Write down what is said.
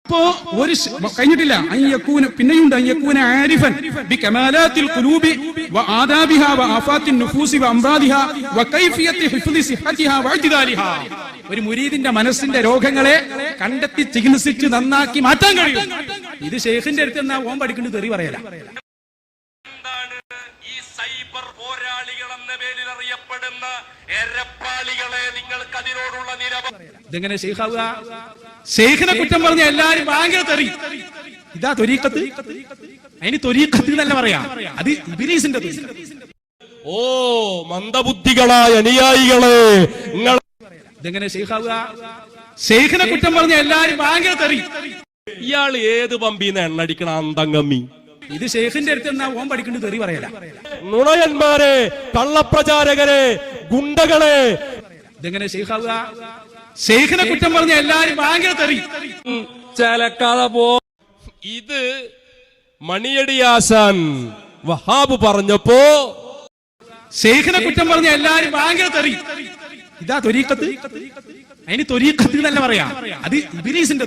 ഇപ്പോ ഒരു കഴിഞ്ഞിട്ടില്ല. പിന്നെയുണ്ട് അയ്യക്കൂന ആരിഫൻ ബി കമാലാത്തിൽ ഖുലൂബി വ ആദാബിഹാ വ ആഫാത്തിൻ നുഫൂസി വ അംറാദിഹാ വ കൈഫിയത്തി ഹിഫ്ളി സിഹ്ഹതിഹാ വ ഇഅ്തിദാലിഹാ. ഒരു മുരീദിന്റെ മനസ്സിന്റെ രോഗങ്ങളെ കണ്ടെത്തി ചികിത്സിച്ച് നന്നാക്കി മാറ്റാൻ കഴിയും. ഇത് ശൈഖിന്റെ അടുത്ത് എന്നാ ഓൻ പഠിക്കേണ്ടത് തെറി പറയല. ഈ സൈബർ പോരാളികൾ എന്ന പേരിൽ അറിയപ്പെടുന്ന എരപ്പാളികളെ നിങ്ങൾക്ക് അതിനോടുള്ള ഇതെങ്ങനെ ശൈഖാവുക? ശൈഖിനെ കുറ്റം പറഞ്ഞ എല്ലാരും ഭയങ്കര തെറി. ഇതാ ത്വരീഖത്ത്. അതിന് ത്വരീഖത്ത് എന്നല്ല പറയാ, അത് ഇബ്ലീസിന്റെ. ഓ മന്ദബുദ്ധികളായ അനുയായികളെ, നിങ്ങൾ ഇതെങ്ങനെ ശൈഖാവുക? ശൈഖിനെ കുറ്റം പറഞ്ഞ എല്ലാരും ഭയങ്കര തെറി. ഇയാൾ ഏത് പമ്പീന്ന് എണ്ണടിക്കണ അന്തംഗമ്മി? ഇത് ശൈഖിന്റെ അടുത്ത് എന്നാ ഓൻ പഠിക്കേണ്ടത് തെറി പറയല. നുണയന്മാരെ, കള്ളപ്രചാരകരെ, ഗുണ്ടകളെ. ഇതെങ്ങനെ ശൈഖാവുക? ശൈഖിനെ കുറ്റം പറഞ്ഞ എല്ലാരും ഭയങ്കര തെറി. ഇത് മണിയടി ആശാൻ വഹാബ് പറഞ്ഞപ്പോ ശൈഖിനെ കുറ്റം പറഞ്ഞ എല്ലാരും ഭയങ്കര തെറി. ഇതാ ത്വരീഖത്ത്. അതിന് ത്വരീഖത്ത് എന്നല്ല പറയാ, അത് ഇബ്ലീസിന്റെ.